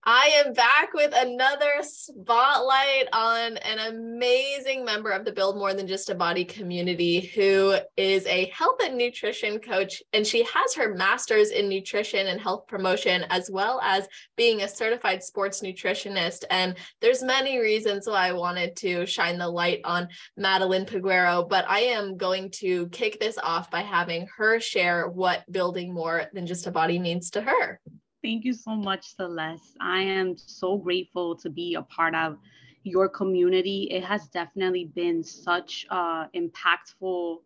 I am back with another spotlight on an amazing member of the Build More Than Just a Body community who is a health and nutrition coach, and she has her master's in nutrition and health promotion, as well as being a certified sports nutritionist. And there's many reasons why I wanted to shine the light on Madeline Peguero, but I am going to kick this off by having her share what building more than just a body means to her. Thank you so much, Celeste. I am so grateful to be a part of your community. It has definitely been such an impactful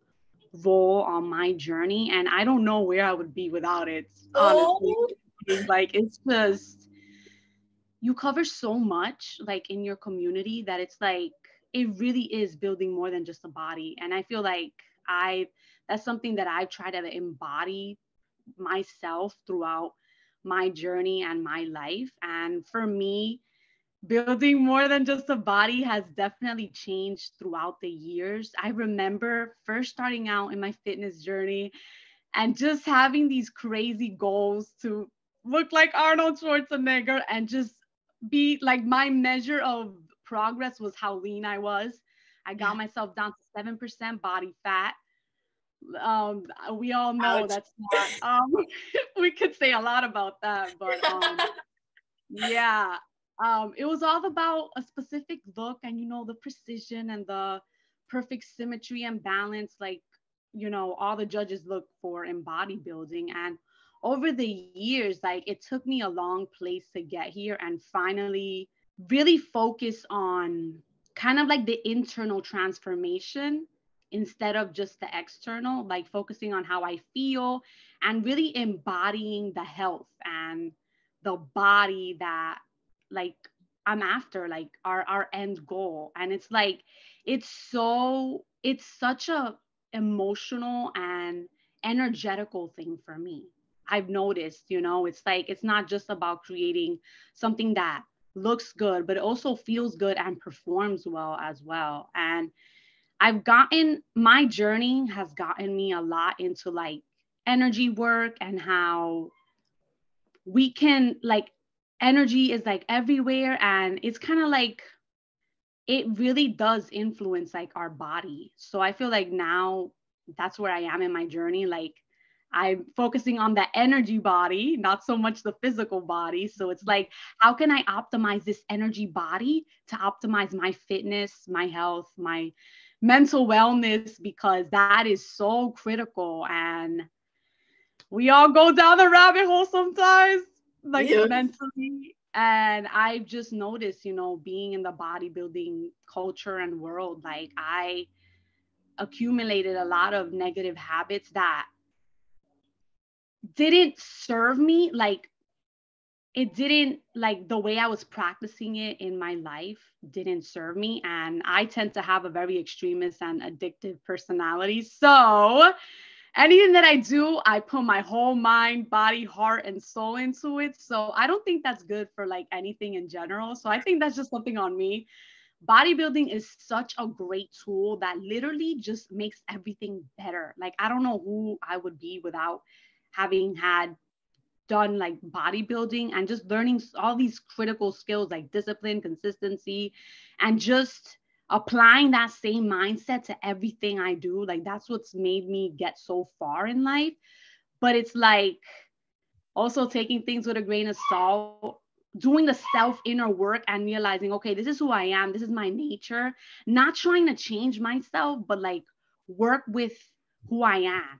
role on my journey, and I don't know where I would be without it, honestly. Like, it's just, you cover so much, like, in your community that it's like, it really is building more than just a body. And I feel like that's something that I've tried to embody myself throughout my journey and my life. And for me, building more than just a body has definitely changed throughout the years. I remember first starting out in my fitness journey and just having these crazy goals to look like Arnold Schwarzenegger and just be like, my measure of progress was how lean I was. I got myself down to 7% body fat. We all know that's not, we could say a lot about that, but yeah, it was all about a specific look and, the precision and the perfect symmetry and balance, like, all the judges look for in bodybuilding. And over the years, like, it took me a long place to get here and finally really focus on kind of like the internal transformation instead of just the external, like focusing on how I feel and really embodying the health and the body that, like, I'm after, like our end goal. And it's like, it's such a emotional and energetical thing for me. I've noticed, it's like, it's not just about creating something that looks good, but it also feels good and performs well as well. And my journey has gotten me a lot into like energy work and how we can, like, energy is like everywhere. And it's kind of like, it really does influence like our body. So I feel like now that's where I am in my journey. Like, I'm focusing on the energy body, not so much the physical body. So it's like, how can I optimize this energy body to optimize my fitness, my health, my mental wellness, because that is so critical. And we all go down the rabbit hole sometimes, like mentally. And I've just noticed, being in the bodybuilding culture and world, like, I accumulated a lot of negative habits that didn't serve me. Like, it didn't, like, the way I was practicing it in my life didn't serve me. And I tend to have a very extremist and addictive personality. So anything that I do, I put my whole mind, body, heart, and soul into it. So I don't think that's good for like anything in general. So I think that's just something on me. Bodybuilding is such a great tool that literally just makes everything better. Like, I don't know who I would be without having done like bodybuilding and just learning all these critical skills like discipline, consistency, and just applying that same mindset to everything I do. Like, that's what's made me get so far in life. But it's like also taking things with a grain of salt, doing the self inner work and realizing, okay, this is who I am. This is my nature. Not trying to change myself, but like work with who I am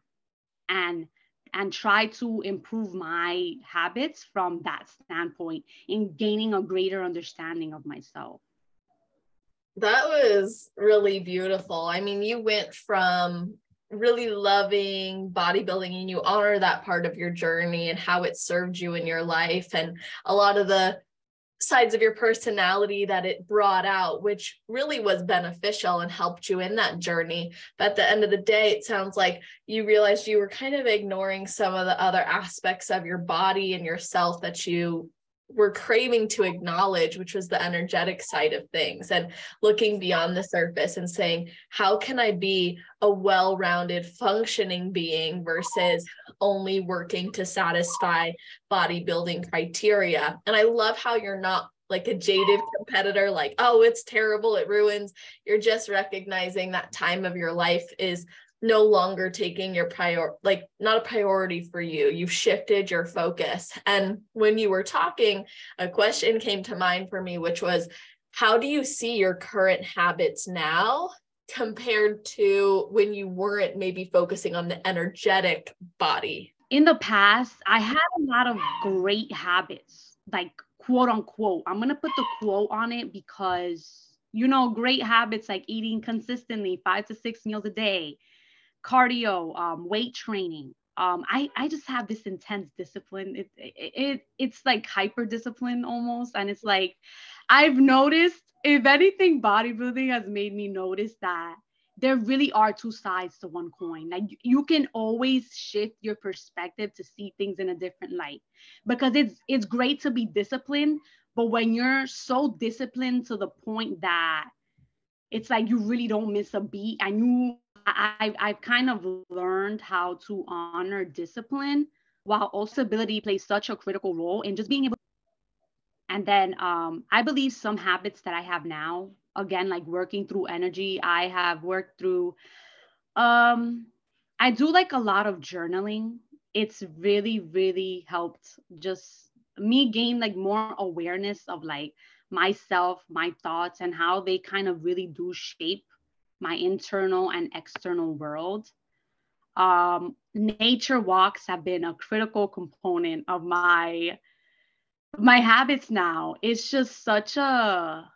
and try to improve my habits from that standpoint in gaining a greater understanding of myself. That was really beautiful. I mean, you went from really loving bodybuilding and you honor that part of your journey and how it served you in your life and a lot of the sides of your personality that it brought out, which really was beneficial and helped you in that journey. But at the end of the day, it sounds like you realized you were kind of ignoring some of the other aspects of your body and yourself that you were craving to acknowledge, which was the energetic side of things, and looking beyond the surface and saying, how can I be a well-rounded functioning being versus only working to satisfy bodybuilding criteria? And I love how you're not like a jaded competitor, like, oh, it's terrible, it ruins. You're just recognizing that time of your life is no longer taking your like not a priority for you. You've shifted your focus. And when you were talking, a question came to mind for me, which was, how do you see your current habits now compared to when you weren't maybe focusing on the energetic body? In the past, I had a lot of great habits, like quote unquote. I'm going to put the quote on it because, you know, great habits like eating consistently 5 to 6 meals a day, cardio, weight training. I just have this intense discipline. It's like hyper discipline almost. And it's like, I've noticed, if anything, bodybuilding has made me notice that there really are two sides to one coin. Like you can always shift your perspective to see things in a different light, because it's great to be disciplined, but when you're so disciplined to the point that it's like you really don't miss a beat, and I've kind of learned how to honor discipline while also ability plays such a critical role in just being able. And then I believe some habits that I have now, again, like working through energy, I have worked through, I do like a lot of journaling. It's really, really helped just me gain like more awareness of like myself, my thoughts, and how they kind of really do shape my internal and external world. Nature walks have been a critical component of my habits now. It's just such a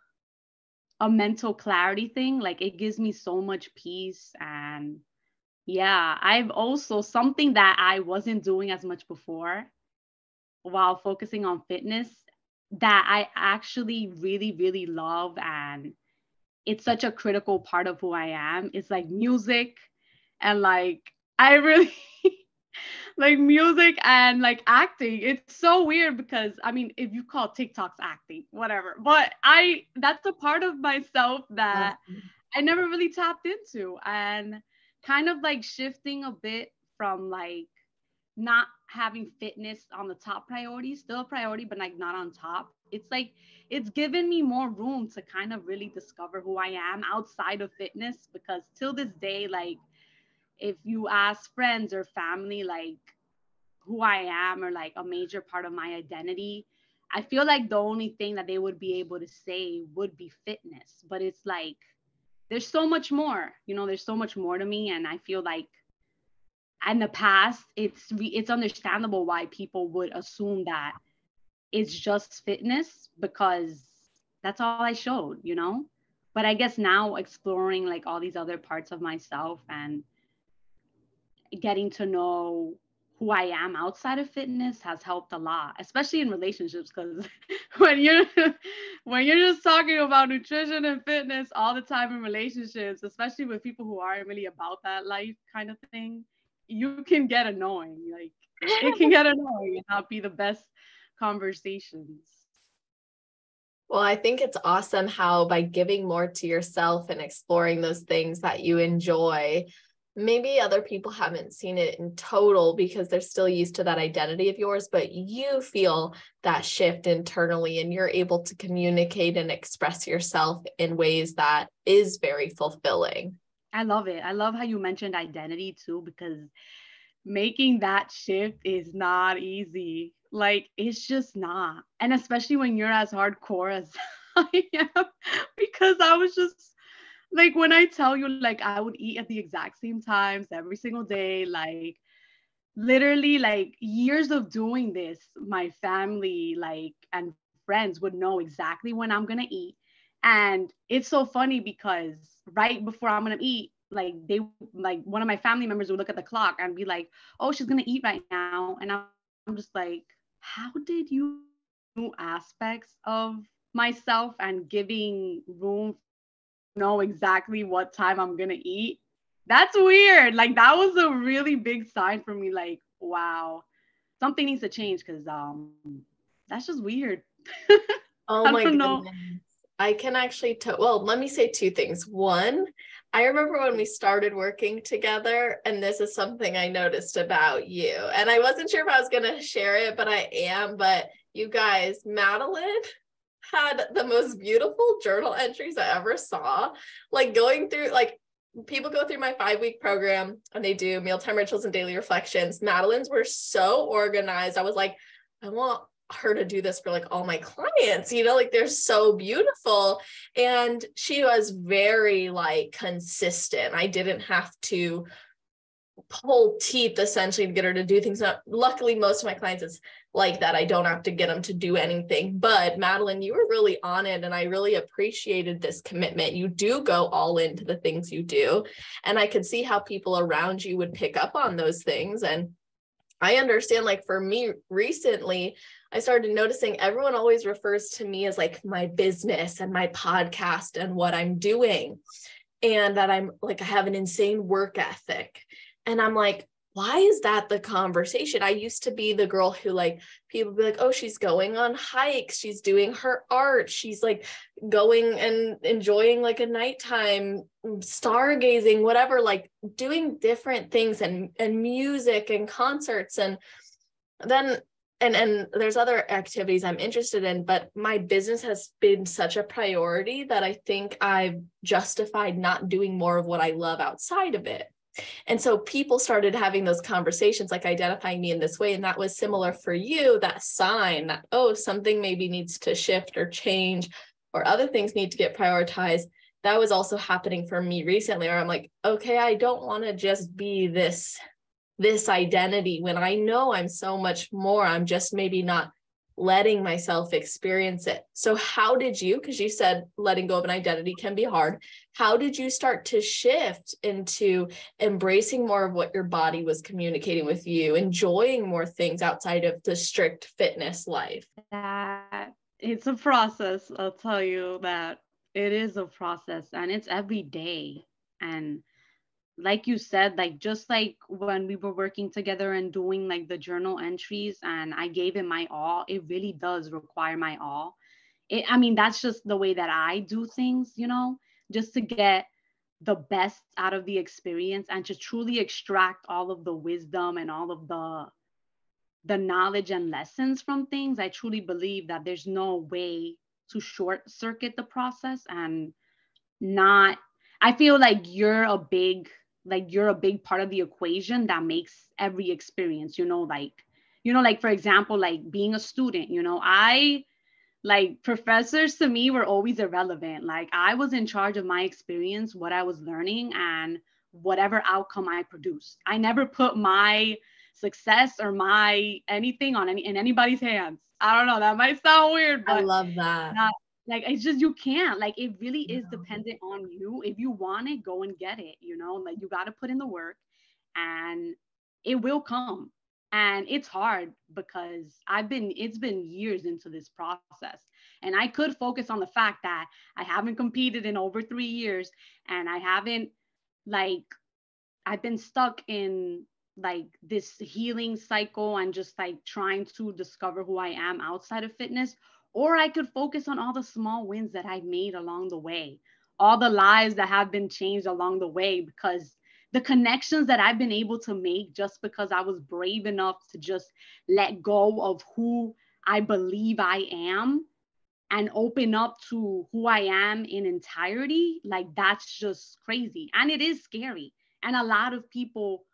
mental clarity thing. Like it gives me so much peace. And yeah, I've also, something that I wasn't doing as much before while focusing on fitness, that I actually really, really love, and it's such a critical part of who I am. It's like music, and like I really like music and like acting. It's so weird because I mean, if you call TikToks acting, whatever, but that's a part of myself that I never really tapped into, and kind of like shifting a bit from like not having fitness on the top priority, still a priority, but like not on top. It's like, it's given me more room to kind of really discover who I am outside of fitness, because till this day, like if you ask friends or family, like who I am or like a major part of my identity, I feel like the only thing that they would be able to say would be fitness. But it's like, there's so much more, you know, there's so much more to me. And I feel like in the past, it's understandable why people would assume that it's just fitness because that's all I showed, you know? But I guess now exploring like all these other parts of myself and getting to know who I am outside of fitness has helped a lot, especially in relationships. Because when you're just talking about nutrition and fitness all the time in relationships, especially with people who aren't really about that life kind of thing, you can get annoying. Like it can get annoying and not be the best conversations. Well, I think it's awesome how by giving more to yourself and exploring those things that you enjoy, maybe other people haven't seen it in total because they're still used to that identity of yours, but you feel that shift internally and you're able to communicate and express yourself in ways that is very fulfilling. I love it. I love how you mentioned identity too, because making that shift is not easy. Like it's just not. And especially when you're as hardcore as I am, because I was just like, when I tell you, like I would eat at the exact same times every single day, like literally like years of doing this, my family like and friends would know exactly when I'm gonna eat. And it's so funny because right before I'm gonna eat, like they like one of my family members would look at the clock and be like, oh, she's gonna eat right now. And I'm just like, how did you new aspects of myself and giving room to know exactly what time I'm gonna eat? That's weird. Like that was a really big sign for me. Like, wow, something needs to change because that's just weird. Oh I my don't know. goodness. I can actually, well, let me say two things. One, I remember when we started working together, and this is something I noticed about you. And I wasn't sure if I was going to share it, but I am. But you guys, Madeline had the most beautiful journal entries I ever saw. Like going through, like, people go through my 5-week program and they do mealtime rituals and daily reflections. Madeline's were so organized. I was like, I want her to do this for like all my clients, you know, like they're so beautiful. And she was very like consistent. I didn't have to pull teeth essentially to get her to do things. Now, luckily, most of my clients, it's like that. I don't have to get them to do anything. But Madeline, you were really on it. And I really appreciated this commitment. You do go all into the things you do. And I could see how people around you would pick up on those things. And I understand, like for me recently, I started noticing everyone always refers to me as like my business and my podcast and what I'm doing. And that I'm like, I have an insane work ethic. And I'm like, why is that the conversation? I used to be the girl who like, people be like, oh, she's going on hikes. She's doing her art. She's like going and enjoying like a nighttime stargazing, whatever, like doing different things and music and concerts. And then, and there's other activities I'm interested in, but my business has been such a priority that I think I've justified not doing more of what I love outside of it. And so people started having those conversations, like identifying me in this way. And that was similar for you, that sign that, oh, something maybe needs to shift or change, or other things need to get prioritized. That was also happening for me recently, where I'm like, okay, I don't want to just be this identity when I know I'm so much more. I'm just maybe not letting myself experience it. So how did you, because you said letting go of an identity can be hard, how did you start to shift into embracing more of what your body was communicating with you, enjoying more things outside of the strict fitness life? That it's a process. I'll tell you that it is a process, and it's every day. And like you said, like just like when we were working together and doing like the journal entries and I gave it my all, it really does require my all. I mean, that's just the way that I do things, you know, just to get the best out of the experience and to truly extract all of the wisdom and all of the knowledge and lessons from things. I truly believe that there's no way to short circuit the process and not, I feel like you're a big part of the equation that makes every experience, like for example, like being a student, I like professors to me were always irrelevant. Like I was in charge of my experience, what I was learning, and whatever outcome I produced. I never put my success or my anything on in anybody's hands. I don't know, that might sound weird, I but love that. not, like it's just, you can't, like it really is dependent on you. If you want it, go and get it, like you got to put in the work and it will come. And it's hard because it's been years into this process, and I could focus on the fact that I haven't competed in over 3 years, and I haven't, like, I've been stuck in like this healing cycle and just like trying to discover who I am outside of fitness. Or I could focus on all the small wins that I've made along the way, all the lives that have been changed along the way, because the connections that I've been able to make just because I was brave enough to just let go of who I believe I am and open up to who I am in entirety, like that's just crazy. And it is scary. And a lot of people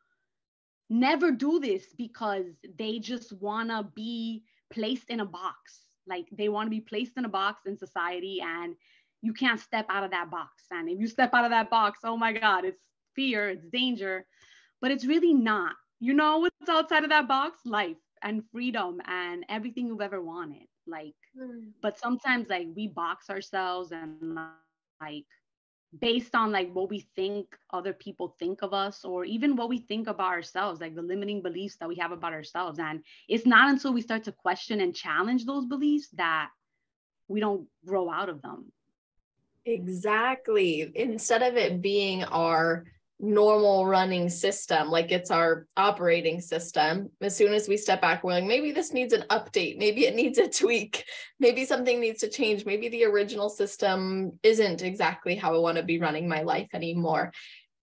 never do this because they just want to be placed in a box. Like they want to be placed in a box in society, and you can't step out of that box. And if you step out of that box, oh my God, it's fear, it's danger, but it's really not. You know what's outside of that box? Life and freedom and everything you've ever wanted. Like, but sometimes like we box ourselves and like based on like what we think other people think of us, or even what we think about ourselves, like the limiting beliefs that we have about ourselves. And it's not until we start to question and challenge those beliefs that we don't grow out of them. Exactly. Instead of it being our normal running system, like it's our operating system. As soon as we step back, we're like, maybe this needs an update, maybe it needs a tweak, maybe something needs to change, maybe the original system isn't exactly how I want to be running my life anymore.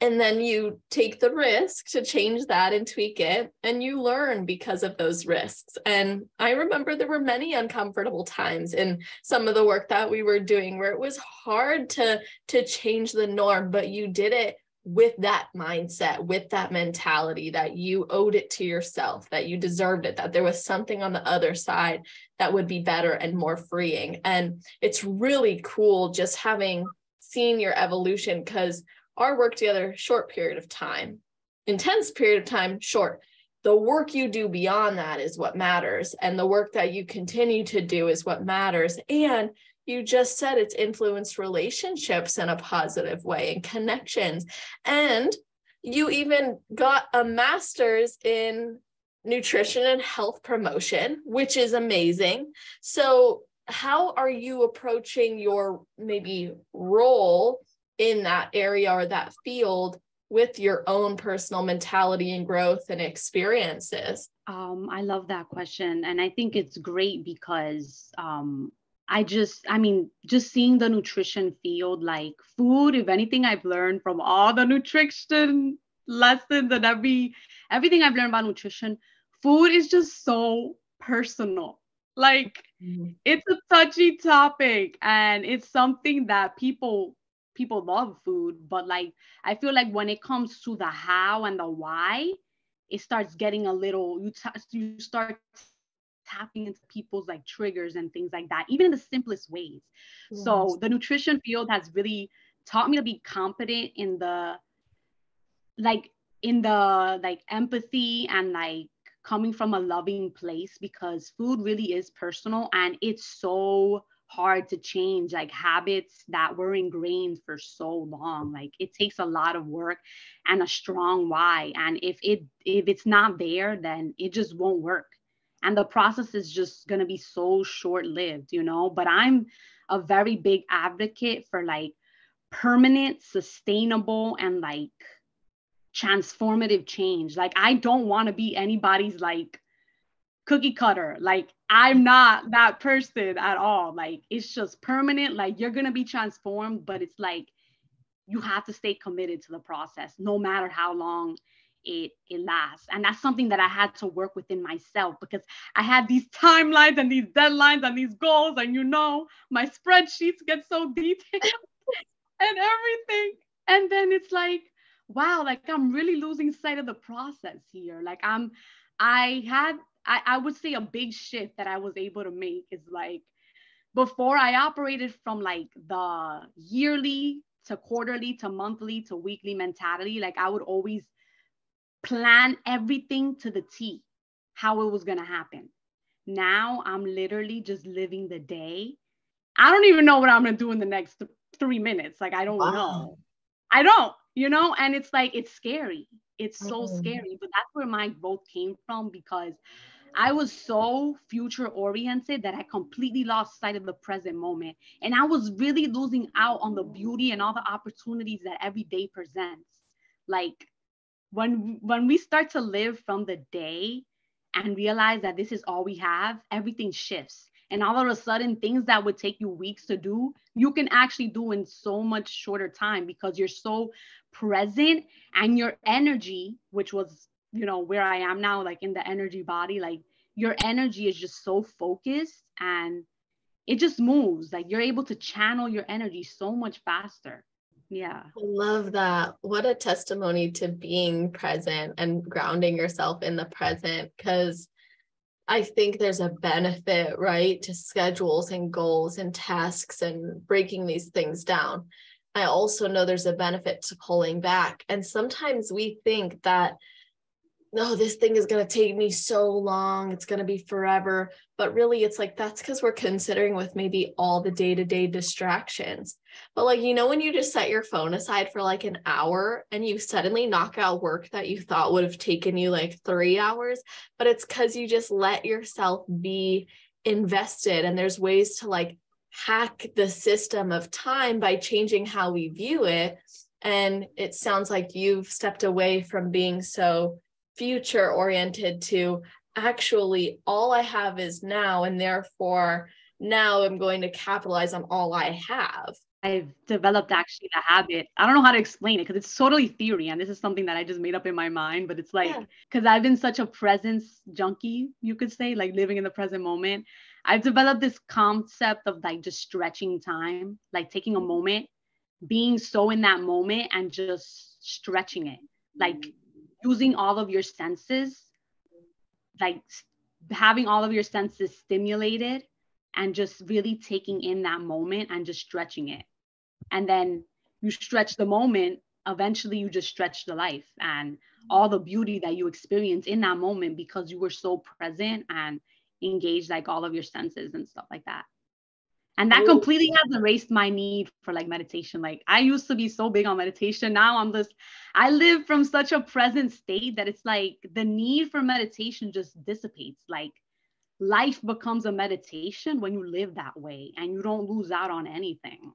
And then you take the risk to change that and tweak it, and you learn because of those risks. And I remember there were many uncomfortable times in some of the work that we were doing where it was hard to change the norm, but you did it with that mindset, with that mentality that you owed it to yourself, that you deserved it, that there was something on the other side that would be better and more freeing. And it's really cool just having seen your evolution, because our work together, short period of time, intense period of time, short. The work you do beyond that is what matters. And the work that you continue to do is what matters. And you just said it's influenced relationships in a positive way and connections. And you even got a master's in nutrition and health promotion, which is amazing. So how are you approaching your maybe role in that area or that field with your own personal mentality and growth and experiences? I love that question. And I think it's great because just seeing the nutrition field, like food, if anything, I've learned from all the nutrition lessons and everything I've learned about nutrition, food is just so personal. Like it's a touchy topic, and it's something that people love food, but like I feel like when it comes to the how and the why, it starts getting a little, you start tapping into people's like triggers and things like that, even in the simplest ways. Yes. So the nutrition field has really taught me to be competent in the empathy and like coming from a loving place, because food really is personal, and it's so hard to change like habits that were ingrained for so long. Like it takes a lot of work and a strong why. And if it's not there, then it just won't work. And the process is just going to be so short-lived, but I'm a very big advocate for like permanent, sustainable, and like transformative change. Like I don't want to be anybody's like cookie cutter. Like I'm not that person at all. Like it's just permanent. Like you're going to be transformed, but it's like you have to stay committed to the process no matter how long it lasts. And that's something that I had to work within myself, because I had these timelines and these deadlines and these goals, and my spreadsheets get so detailed and everything. And then it's like, wow, like I'm really losing sight of the process here. Like I would say a big shift that I was able to make is like, before I operated from like the yearly to quarterly to monthly to weekly mentality. Like I would always plan everything to the T, how it was going to happen. Now I'm literally just living the day. I don't even know what I'm going to do in the next 3 minutes. Like, I don't know. I don't, and it's like, it's scary. It's so scary, but that's where my growth came from, because I was so future oriented that I completely lost sight of the present moment. And I was really losing out on the beauty and all the opportunities that every day presents. Like when we start to live from the day and realize that this is all we have, everything shifts. And all of a sudden, things that would take you weeks to do, you can actually do in so much shorter time, because you're so present, and your energy, which was, where I am now, like in the energy body, like your energy is just so focused and it just moves. Like you're able to channel your energy so much faster. Yeah. I love that. What a testimony to being present and grounding yourself in the present, because I think there's a benefit, right, to schedules and goals and tasks and breaking these things down. I also know there's a benefit to pulling back. And sometimes we think that, no, this thing is going to take me so long, it's going to be forever. But really, it's like, that's because we're considering with maybe all the day-to-day distractions. But like, when you just set your phone aside for like an hour and you suddenly knock out work that you thought would have taken you like 3 hours, but it's because you just let yourself be invested. And there's ways to like hack the system of time by changing how we view it. And it sounds like you've stepped away from being so future oriented to actually all I have is now, and therefore now I'm going to capitalize on all I have. I've developed actually the habit. I don't know how to explain it because it's totally theory. And this is something that I just made up in my mind. But it's like, Yeah. because I've been such a presence junkie, you could say, like living in the present moment. I've developed this concept of like just stretching time, like taking a moment, being so in that moment and just stretching it, like using all of your senses, like having all of your senses stimulated and just really taking in that moment and just stretching it. And then you stretch the moment, eventually you just stretch the life and all the beauty that you experience in that moment because you were so present and engaged like all of your senses and stuff like that. And that Oh, completely has erased my need for like meditation. Like I used to be so big on meditation. Now I live from such a present state that it's like the need for meditation just dissipates. Like life becomes a meditation when you live that way and you don't lose out on anything.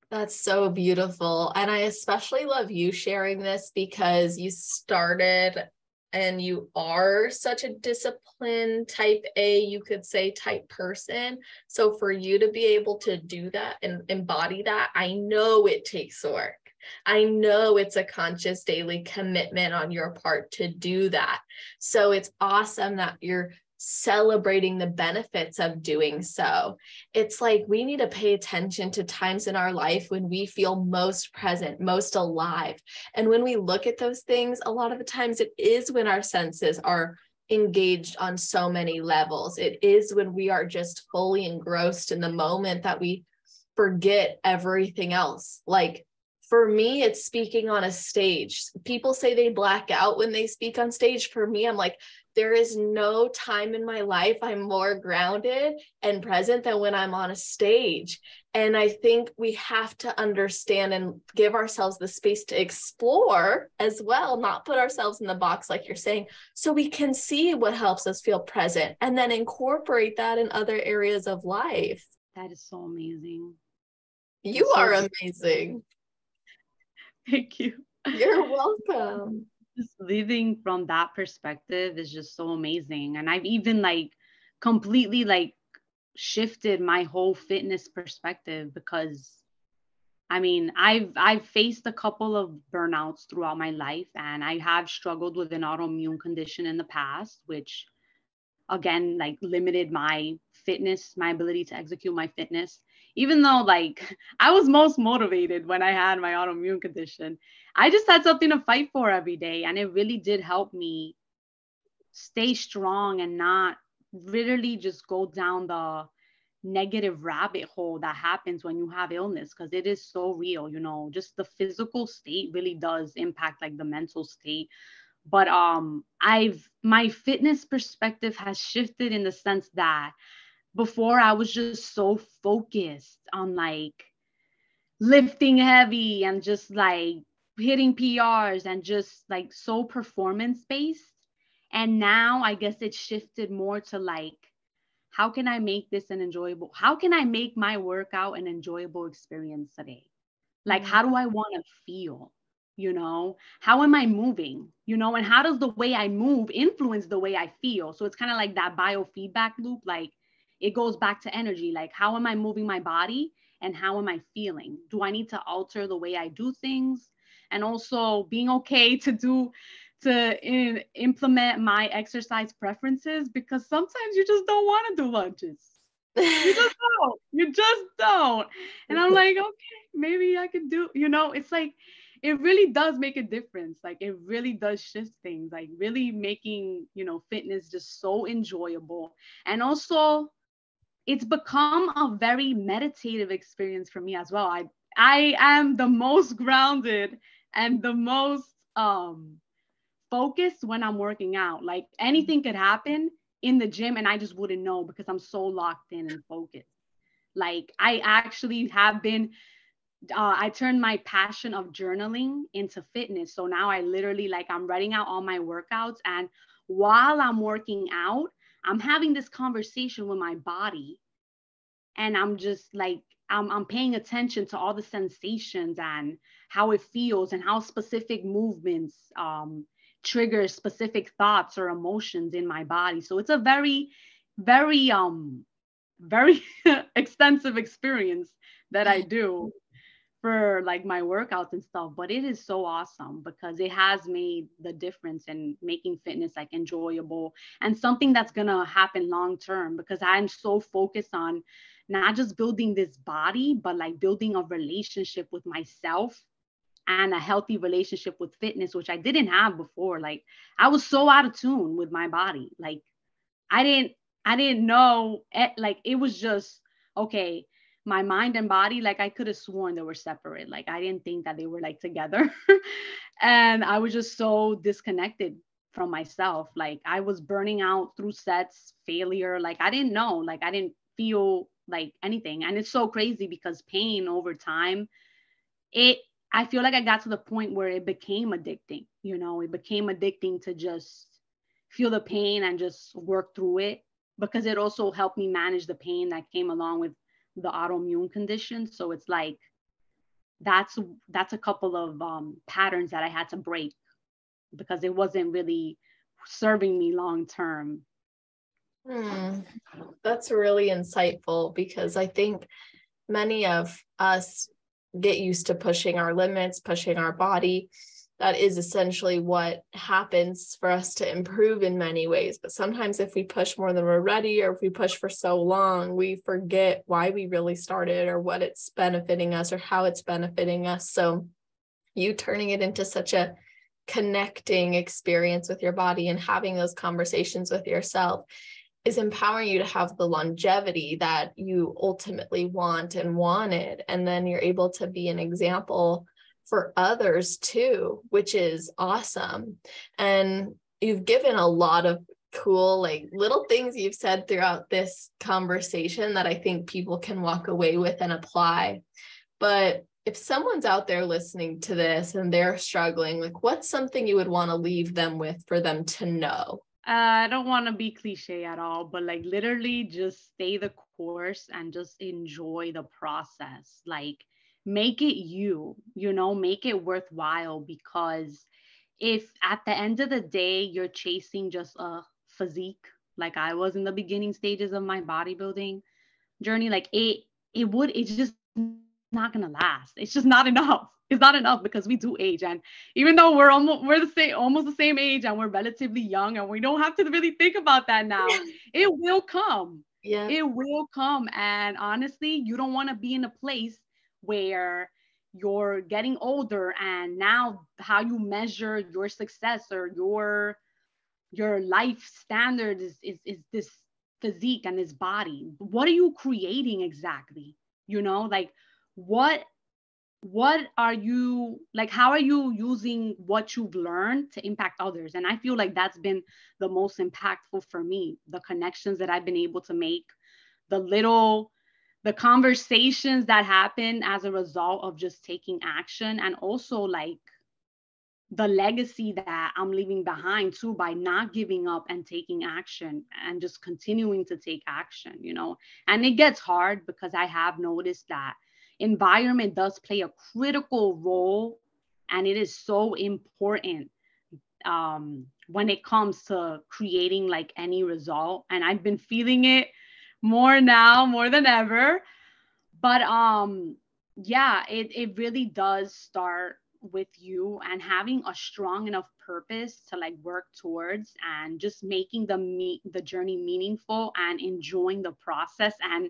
that's so beautiful. And I especially love you sharing this because you started and you are such a disciplined type A, you could say, type person. So for you to be able to do that and embody that, I know it takes work. I know it's a conscious daily commitment on your part to do that. So it's awesome that you're celebrating the benefits of doing so. It's like we need to pay attention to times in our life when we feel most present, most alive. And when we look at those things, a lot of the times it is when our senses are engaged on so many levels. It is when we are just fully engrossed in the moment that we forget everything else. Like for me, it's speaking on a stage. People say they black out when they speak on stage. For me, I'm like, there is no time in my life I'm more grounded and present than when I'm on a stage. And I think we have to understand and give ourselves the space to explore as well, not put ourselves in the box like you're saying, so we can see what helps us feel present and then incorporate that in other areas of life. That is so amazing. You It's are so amazing. thank you. You're welcome. Just living from that perspective is just so amazing. And I've even like completely like shifted my whole fitness perspective because I mean, I've faced a couple of burnouts throughout my life and I have struggled with an autoimmune condition in the past, which again like limited my fitness, my ability to execute my fitness. Even though like I was most motivated when I had my autoimmune condition, I just had something to fight for every day and it really did help me stay strong and not literally just go down the negative rabbit hole that happens when you have illness, because it is so real. You know, just the physical state really does impact like the mental state. But I've my fitness perspective has shifted in the sense that before I was just so focused on like lifting heavy and just like hitting PRs and just like so performance based. And now I guess it shifted more to like, how can I make this an enjoyable, how can I make my workout an enjoyable experience today? Like, how do I want to feel? You know, how am I moving? You know, and how does the way I move influence the way I feel? So it's kind of like that biofeedback loop. Like it goes back to energy. Like, how am I moving my body and how am I feeling? Do I need to alter the way I do things? And also being okay implement my exercise preferences, because sometimes you just don't want to do lunges. You just don't. You just don't. And I'm like, okay, maybe I could do, you know, it's like, it really does make a difference. Like it really does shift things, like really making, you know, fitness just so enjoyable. And also it's become a very meditative experience for me as well. I am the most grounded and the most focused when I'm working out. Like anything could happen in the gym and I just wouldn't know because I'm so locked in and focused. Like I actually have been I turned my passion of journaling into fitness. So now I literally like I'm writing out all my workouts, and while I'm working out, I'm having this conversation with my body, and I'm just like I'm paying attention to all the sensations and how it feels and how specific movements trigger specific thoughts or emotions in my body. So it's a very, very, very extensive experience that I do for like my workouts and stuff, but it is so awesome because it has made the difference in making fitness like enjoyable and something that's gonna happen long term, because I'm so focused on not just building this body, but like building a relationship with myself and a healthy relationship with fitness, which I didn't have before. Like I was so out of tune with my body. Like I didn't I didn't know it, like it was just okay, my mind and body, like I could have sworn they were separate. Like I didn't think that they were like together. And I was just so disconnected from myself. Like I was burning out through sets, failure. Like I didn't know, like I didn't feel like anything. And it's so crazy because pain over time, it I feel like I got to the point where it became addicting. It became addicting to just feel the pain and just work through it, because it also helped me manage the pain that came along with the autoimmune condition. So it's like that's a couple of patterns that I had to break because it wasn't really serving me long term. That's really insightful, because I think many of us get used to pushing our limits, pushing our body. That is essentially what happens for us to improve in many ways. But sometimes if we push more than we're ready, or if we push for so long, we forget why we really started or what it's benefiting us or how it's benefiting us. So you turning it into such a connecting experience with your body and having those conversations with yourself is empowering you to have the longevity that you ultimately want and wanted. And then you're able to be an example for others too, which is awesome. And you've given a lot of cool, like little things you've said throughout this conversation that I think people can walk away with and apply. But if someone's out there listening to this and they're struggling, like what's something you would want to leave them with for them to know? I don't want to be cliche at all, but like literally just stay the course and just enjoy the process. Like make it make it worthwhile, because if at the end of the day you're chasing just a physique, like I was in the beginning stages of my bodybuilding journey, like it's just not gonna last. It's just not enough. It's not enough because we do age, and even though we're almost the same age, and we're relatively young, and we don't have to really think about that now. It will come. Yeah. It will come, and honestly, you don't want to be in a place where you're getting older and now how you measure your success or your life standard is this physique and this body. What are you creating exactly? Like what are you like, how are you using what you've learned to impact others? And I feel like that's been the most impactful for me, the connections that I've been able to make, the conversations that happen as a result of just taking action, and also like the legacy that I'm leaving behind too, by not giving up and taking action and just continuing to take action. And it gets hard because I have noticed that environment does play a critical role, and it is so important when it comes to creating like any result. And I've been feeling it more now, more than ever. But yeah, it really does start with you and having a strong enough purpose to like work towards, and just making the journey meaningful and enjoying the process, and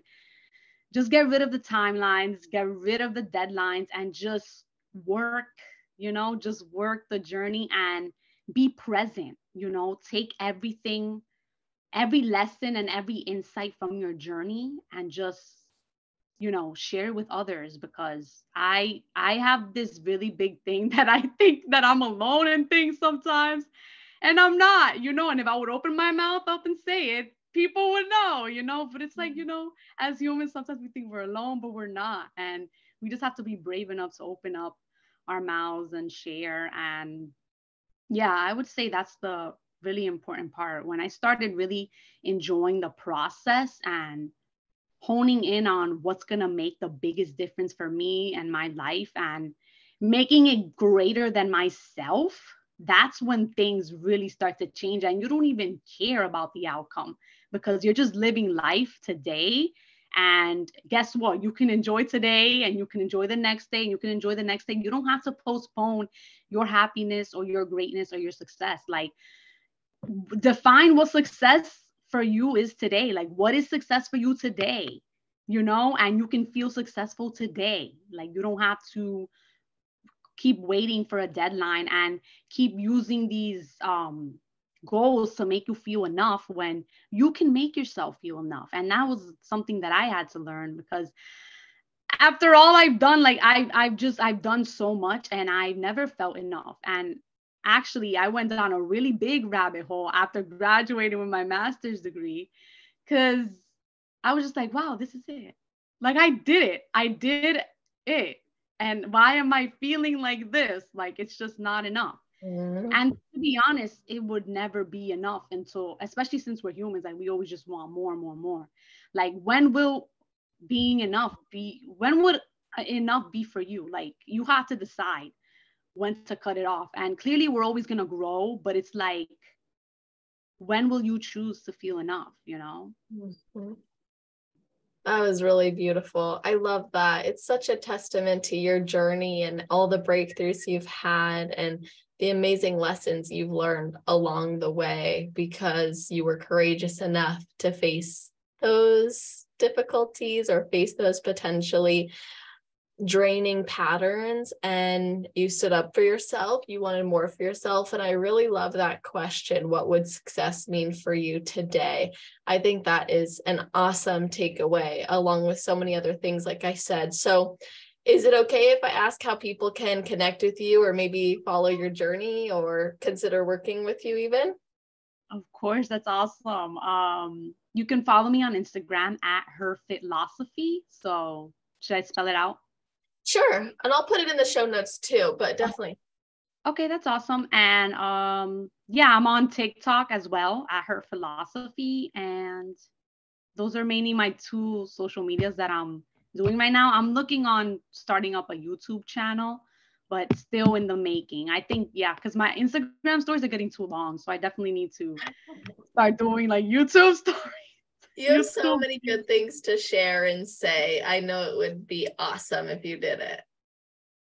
just get rid of the timelines, get rid of the deadlines, and just work, just work the journey and be present, take everything, every lesson and every insight from your journey, and just share with others, because I have this really big thing that I think that I'm alone in things sometimes, and I'm not, and if I would open my mouth up and say it, people would know, but it's like, as humans, sometimes we think we're alone, but we're not. And we just have to be brave enough to open up our mouths and share. And yeah, I would say that's the really important part. When I started really enjoying the process and honing in on what's going to make the biggest difference for me and my life and making it greater than myself, that's when things really start to change and you don't even care about the outcome because you're just living life today. And guess what? You can enjoy today and you can enjoy the next day and you can enjoy the next day. You don't have to postpone your happiness or your greatness or your success. Like, define what success for you is today. Like, what is success for you today? You know, and you can feel successful today. Like, you don't have to keep waiting for a deadline and keep using these goals to make you feel enough when you can make yourself feel enough. And that was something that I had to learn because after all I've done, like I've done so much and I've never felt enough. And actually I went down a really big rabbit hole after graduating with my master's degree because I was just like, wow, this is it. Like, I did it. And why am I feeling like this? Like, it's just not enough. Mm-hmm. And to be honest, it would never be enough until, especially since we're humans, like we always just want more and more and more. Like, when will being enough be, when would enough be for you? Like, you have to decide when to cut it off. And clearly we're always going to grow, but it's like, when will you choose to feel enough, you know? Mm-hmm. That was really beautiful. I love that. It's such a testament to your journey and all the breakthroughs you've had and the amazing lessons you've learned along the way because you were courageous enough to face those difficulties or face those potentially draining patterns, and you stood up for yourself. You wanted more for yourself. And I really love that question. What would success mean for you today? I think that is an awesome takeaway, along with so many other things, like I said. So is it okay if I ask how people can connect with you or maybe follow your journey or consider working with you even? Of course, that's awesome. You can follow me on Instagram at herfitLosophy. So should I spell it out? Sure. And I'll put it in the show notes too, but definitely. Okay, that's awesome. And yeah, I'm on TikTok as well at Her Philosophy. And those are mainly my two social medias that I'm doing right now. I'm looking on starting up a YouTube channel, but still in the making. I think, yeah, because my Instagram stories are getting too long. So I definitely need to start doing like YouTube stories. You have so many good things to share and say. I know it would be awesome if you did it.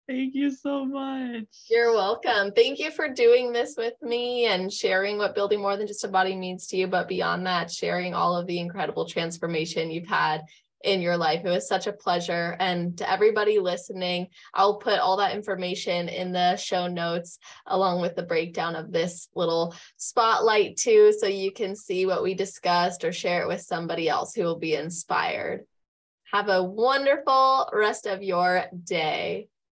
Thank you so much. You're welcome. Thank you for doing this with me and sharing what building more than just a body means to you, but beyond that, sharing all of the incredible transformation you've had in your life. It was such a pleasure. And to everybody listening, I'll put all that information in the show notes along with the breakdown of this little spotlight too, so you can see what we discussed or share it with somebody else who will be inspired. Have a wonderful rest of your day.